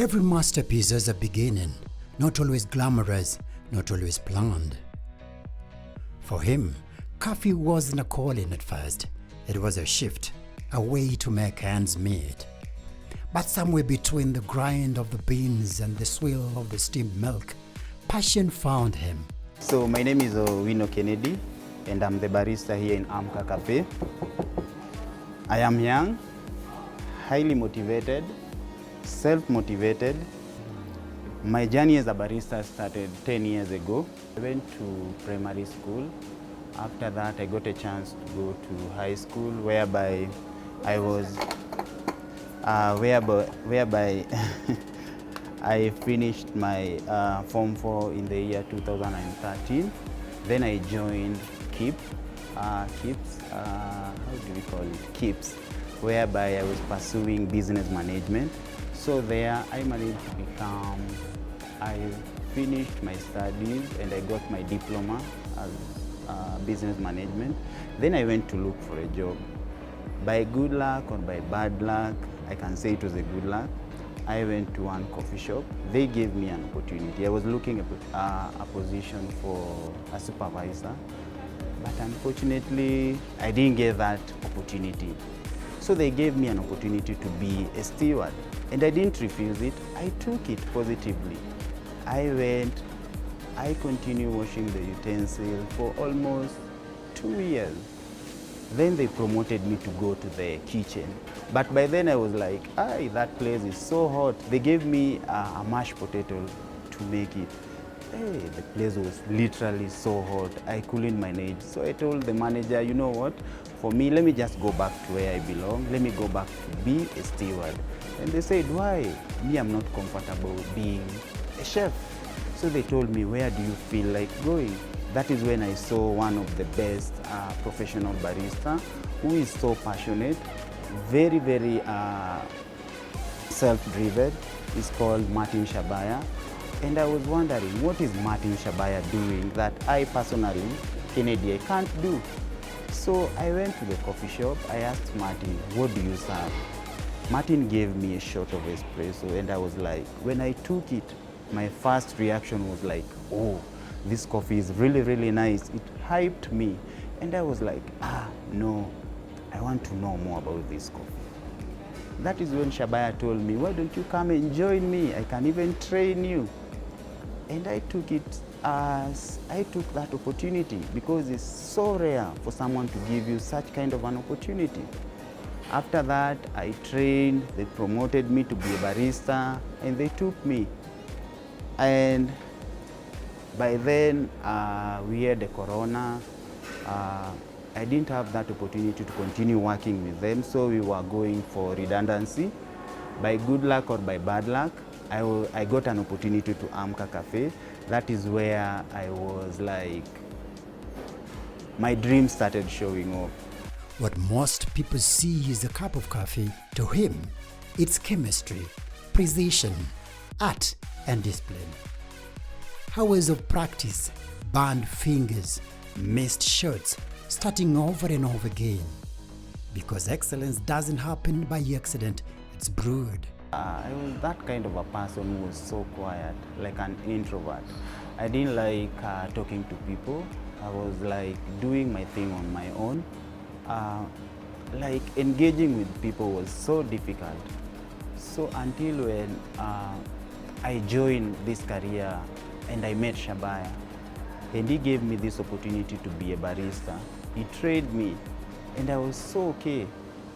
Every masterpiece has a beginning, not always glamorous, not always planned. For him, coffee wasn't a calling at first. It was a shift, a way to make ends meet. But somewhere between the grind of the beans and the swill of the steamed milk, passion found him. So my name is Wino Kennedy, and I'm the barista here in Amka Cafe. I am young, highly motivated, self-motivated. My journey as a barista started 10 years ago. I went to primary school. After that, I got a chance to go to high school, whereby I was, whereby I finished my Form 4 in the year 2013. Then I joined how do we call it? KIPS, whereby I was pursuing business management. So there I managed to I finished my studies and I got my diploma as business management. Then I went to look for a job. By good luck or by bad luck, I can say it was a good luck. I went to one coffee shop. They gave me an opportunity. I was looking at a position for a supervisor, but unfortunately, I didn't get that opportunity. So they gave me an opportunity to be a steward, and I didn't refuse it. I took it positively. I continued washing the utensil for almost 2 years. Then they promoted me to go to the kitchen. But by then I was like, that place is so hot. They gave me a mashed potato to make it. Hey, the place was literally so hot. I couldn't manage. So I told the manager, you know what? For me, let me just go back to where I belong. Let me go back to be a steward. And they said, why? Me, I'm not comfortable being a chef. So they told me, where do you feel like going? That is when I saw one of the best professional barista who is so passionate, very, very self-driven. He's called Martin Shabaya. And I was wondering, what is Martin Shabaya doing that I personally, Kennedy, I can't do? So I went to the coffee shop. I asked Martin, what do you serve? Martin gave me a shot of espresso, and I was like, when I took it, my first reaction was like, oh, this coffee is really, really nice. It hyped me. And I was like, no, I want to know more about this coffee. That is when Shabaya told me, why don't you come and join me? I can even train you. And I took that opportunity because it's so rare for someone to give you such kind of an opportunity. After that, I trained, they promoted me to be a barista, and they took me. And by then, we had the corona. I didn't have that opportunity to continue working with them, so we were going for redundancy. By good luck or by bad luck, I got an opportunity to Amka Cafe. That is where I was like, my dreams started showing up. What most people see is a cup of coffee. To him, it's chemistry, precision, art, and discipline. Hours of practice, burned fingers, missed shots, starting over and over again. Because excellence doesn't happen by accident, it's brewed. I was that kind of a person who was so quiet, like an introvert. I didn't like talking to people. I was like doing my thing on my own. Like engaging with people was so difficult. So until when I joined this career and I met Shabaya, and he gave me this opportunity to be a barista. He trained me, and I was so okay.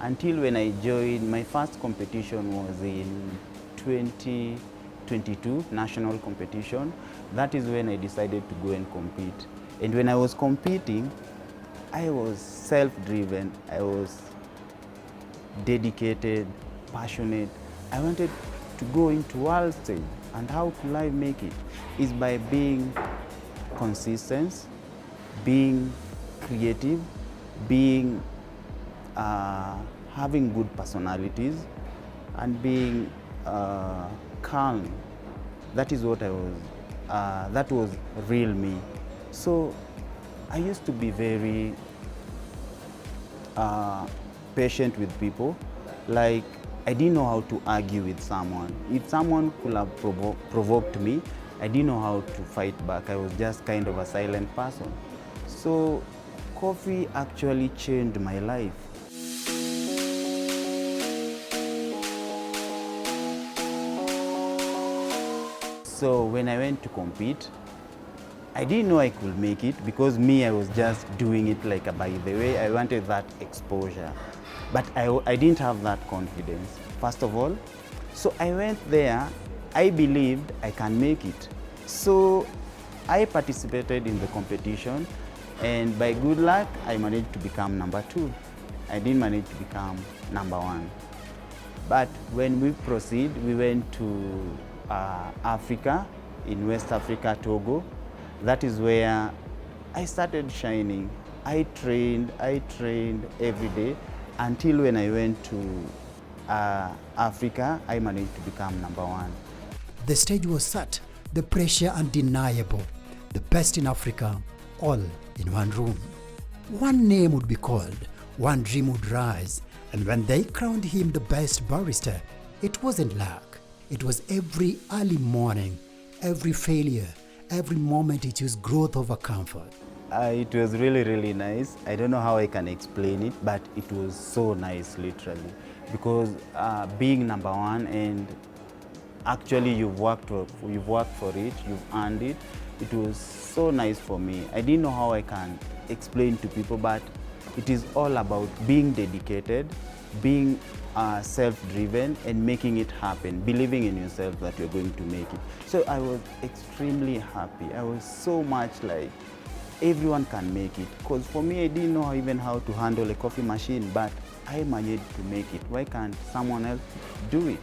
Until when I joined, my first competition was in 2022, national competition. That is when I decided to go and compete. And when I was competing, I was self-driven, I was dedicated, passionate. I wanted to go into world stage. And how could I make it? Is by being consistent, being creative, being having good personalities, and being calm. That is what I was. That was real me. So I used to be very patient with people. Like I didn't know how to argue with someone. If someone could have provoked me, I didn't know how to fight back. I was just kind of a silent person. So coffee actually changed my life. So when I went to compete, I didn't know I could make it because I was just doing it like a by the way. I wanted that exposure, but I didn't have that confidence, first of all. So I went there, I believed I can make it. So I participated in the competition, and by good luck, I managed to become number 2. I didn't manage to become number 1. But when we proceed, we went to Africa, in West Africa, Togo. That is where I started shining. I trained every day until when I went to Africa, I managed to become number 1. The stage was set, the pressure undeniable, the best in Africa, all in one room. One name would be called, one dream would rise, and when they crowned him the best barista, it wasn't luck. It was every early morning, every failure, every moment it was growth over comfort. It was really, really nice. I don't know how I can explain it, but it was so nice, literally. Because being number 1 and actually you've worked for it, you've earned it, it was so nice for me. I didn't know how I can explain to people, but it is all about being dedicated, being self-driven and making it happen, believing in yourself that you're going to make it. So I was extremely happy. I was so much like, everyone can make it. Because for me, I didn't know even how to handle a coffee machine, but I managed to make it. Why can't someone else do it?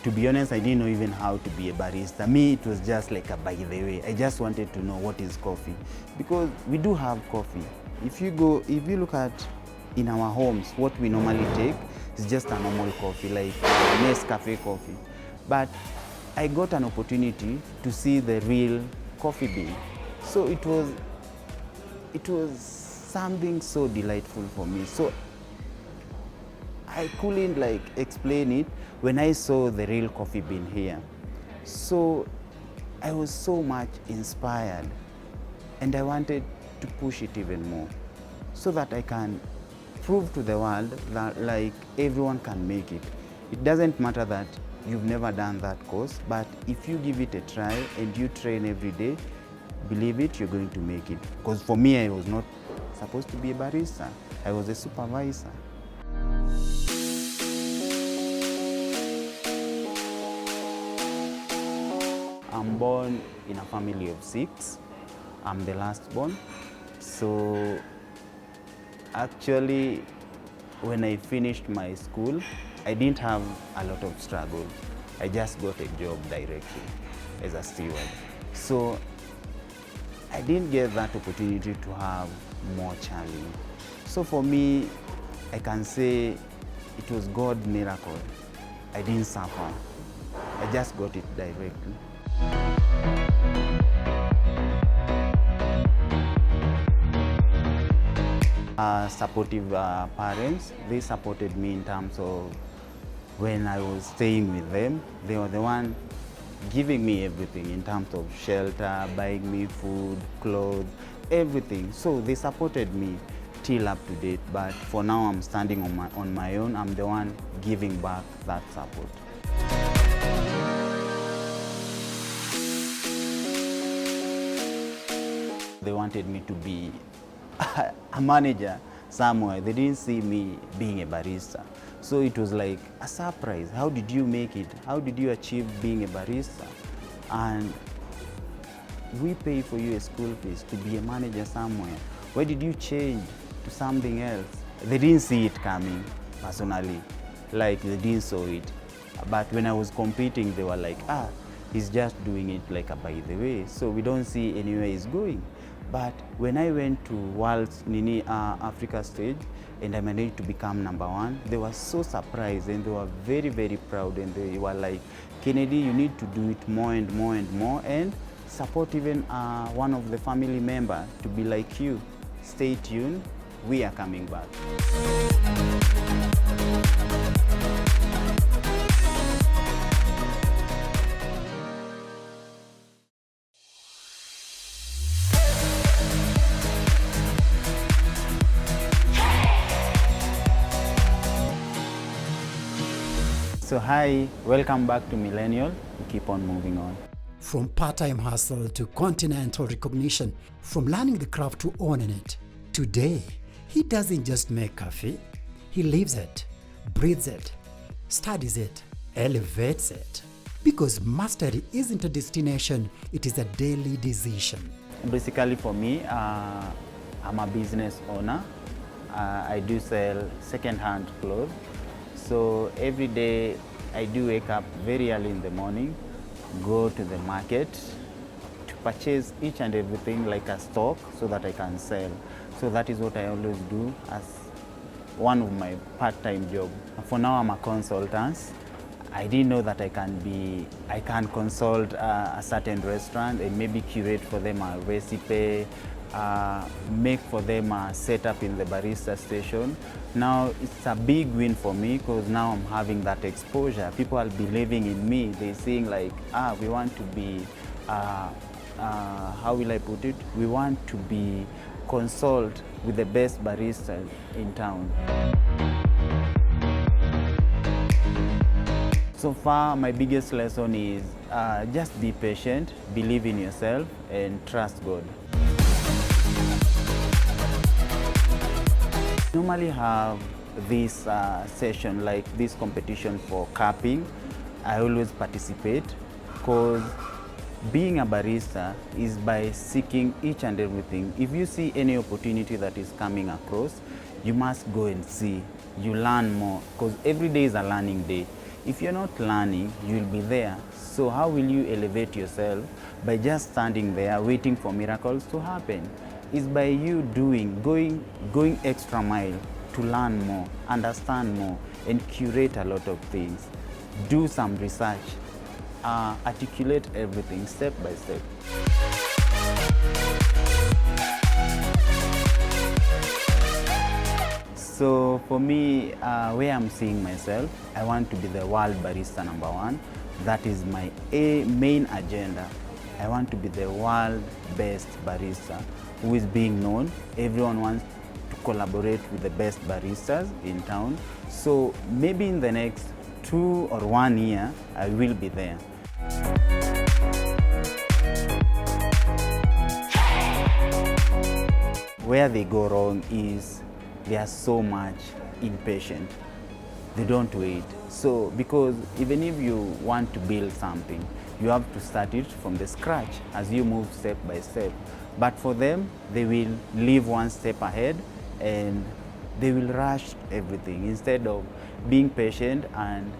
To be honest, I didn't know even how to be a barista. Me, it was just like a by the way. I just wanted to know what is coffee. Because we do have coffee. If you look at in our homes, what we normally take is just a normal coffee, like Nescafe coffee. But I got an opportunity to see the real coffee bean. So it was something so delightful for me. So I couldn't like explain it when I saw the real coffee bean here. So I was so much inspired, and I wanted to push it even more so that I can prove to the world that like everyone can make it. It doesn't matter that you've never done that course, but if you give it a try and you train every day, believe it, you're going to make it. Because for me, I was not supposed to be a barista. I was a supervisor. I'm born in a family of 6. I'm the last born. So actually, when I finished my school, I didn't have a lot of struggle. I just got a job directly as a steward. So I didn't get that opportunity to have more challenge. So for me, I can say it was God's miracle. I didn't suffer. I just got it directly. Supportive parents, they supported me in terms of when I was staying with them. They were the one giving me everything in terms of shelter, buying me food, clothes, everything. So they supported me till up to date, but for now I'm standing on my own. I'm the one giving back that support. They wanted me to be a manager somewhere. They didn't see me being a barista. So it was like a surprise. How did you make it? How did you achieve being a barista? And we pay for you a school fees to be a manager somewhere. Why did you change to something else? They didn't see it coming, personally. Like, they didn't saw it. But when I was competing, they were like, he's just doing it like a by the way. So we don't see anywhere he's going. But when I went to World's Africa stage and I managed to become #1, they were so surprised and they were very, very proud, and they were like, Kennedy, you need to do it more and more and more, and support even one of the family members to be like you. Stay tuned. we are coming back. So hi, welcome back to Millennial. We keep on moving on. From part-time hustle to continental recognition, from learning the craft to owning it. Today, he doesn't just make coffee, he lives it, breathes it, studies it, elevates it. Because mastery isn't a destination, it is a daily decision. Basically for me, I'm a business owner. I do sell second-hand clothes. So every day I do wake up very early in the morning, go to the market to purchase each and everything like a stock so that I can sell. So that is what I always do as one of my part-time job. For now I'm a consultant. I didn't know that I can consult a certain restaurant and maybe curate for them a recipe, make for them a setup in the barista station. Now it's a big win for me because now I'm having that exposure. People are believing in me. They're saying like, we want to be, how will I put it? We want to be consult with the best baristas in town. So far, my biggest lesson is just be patient, believe in yourself, and trust God. Normally have this session, like this competition for cupping. I always participate because being a barista is by seeking each and everything. If you see any opportunity that is coming across, you must go and see. You learn more because every day is a learning day. If you're not learning, you'll be there. So how will you elevate yourself? By just standing there waiting for miracles to happen. It's by you doing, going extra mile to learn more, understand more, and curate a lot of things. Do some research, articulate everything step by step. So for me, where I'm seeing myself, I want to be the world barista #1. That is my main agenda. I want to be the world best barista who is being known. Everyone wants to collaborate with the best baristas in town. So maybe in the next 2 or 1 year, I will be there. Where they go wrong is they are so much impatient. They don't wait. So because even if you want to build something, you have to start it from the scratch as you move step by step. But for them, they will live one step ahead and they will rush everything instead of being patient and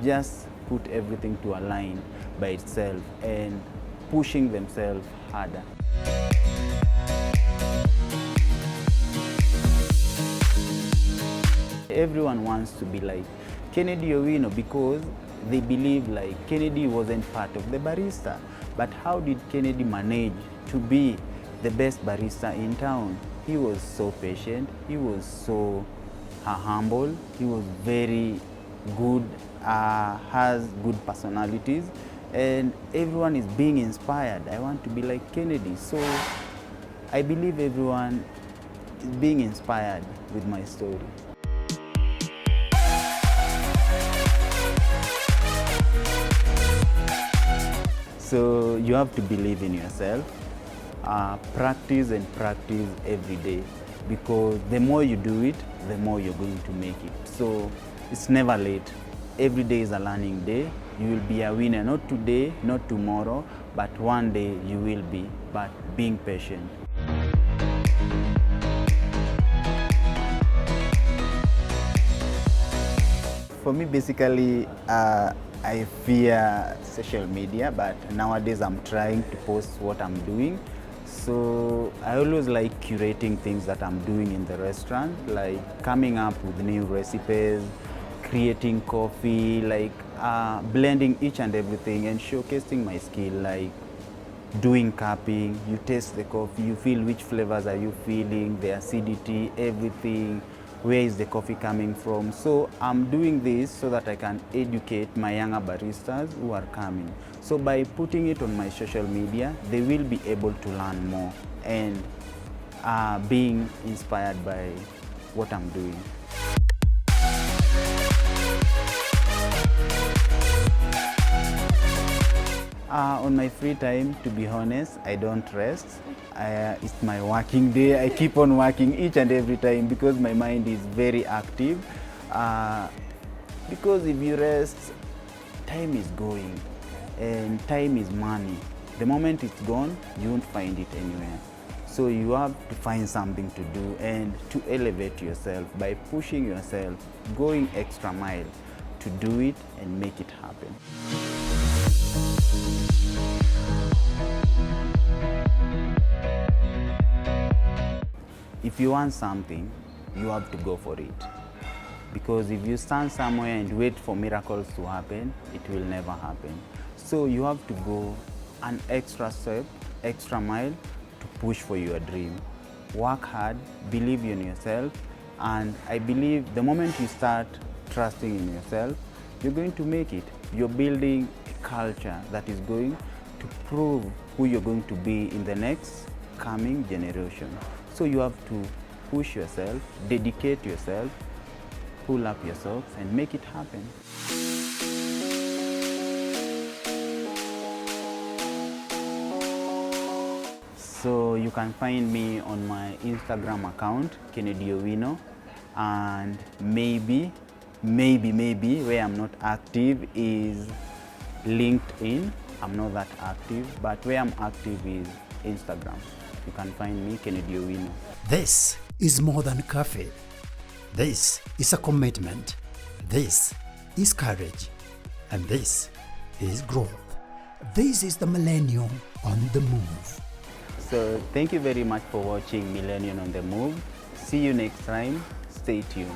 just put everything to a line by itself and pushing themselves harder. Everyone wants to be like Kennedy Owino because they believe like Kennedy wasn't part of the barista. But how did Kennedy manage to be the best barista in town? He was so patient, he was so humble, he was very good, has good personalities, and everyone is being inspired. I want to be like Kennedy. So I believe everyone is being inspired with my story. So you have to believe in yourself, practice and practice every day, because the more you do it, the more you're going to make it. So it's never late. Every day is a learning day. You will be a winner, not today, not tomorrow, but one day you will be, but being patient. For me, basically, I fear social media, but nowadays I'm trying to post what I'm doing. So I always like curating things that I'm doing in the restaurant, like coming up with new recipes, creating coffee, like blending each and everything and showcasing my skill. Like doing cupping, you taste the coffee, you feel which flavors are you feeling, the acidity, everything, where is the coffee coming from. So I'm doing this so that I can educate my younger baristas who are coming. So by putting it on my social media, they will be able to learn more and being inspired by what I'm doing. On my free time, to be honest, I don't rest. It's my working day. I keep on working each and every time because my mind is very active. Because if you rest, time is going and time is money. The moment it's gone, you won't find it anywhere. So you have to find something to do and to elevate yourself by pushing yourself, going extra mile to do it and make it happen. If you want something, you have to go for it. Because if you stand somewhere and wait for miracles to happen, it will never happen. So you have to go an extra step, extra mile to push for your dream. Work hard, believe in yourself, and I believe the moment you start trusting in yourself, you're going to make it. You're building a culture that is going to prove who you're going to be in the next coming generation. So you have to push yourself, dedicate yourself, pull up your socks and make it happen. So you can find me on my Instagram account, Kennedy Owino, and maybe where I'm not active is LinkedIn. I'm not that active, but where I'm active is Instagram. You can find me, Kennedy Owino. This is more than coffee. This is a commitment. This is courage. And this is growth. This is the Millennium on the Move. So thank you very much for watching Millennium on the Move. See you next time. Stay tuned.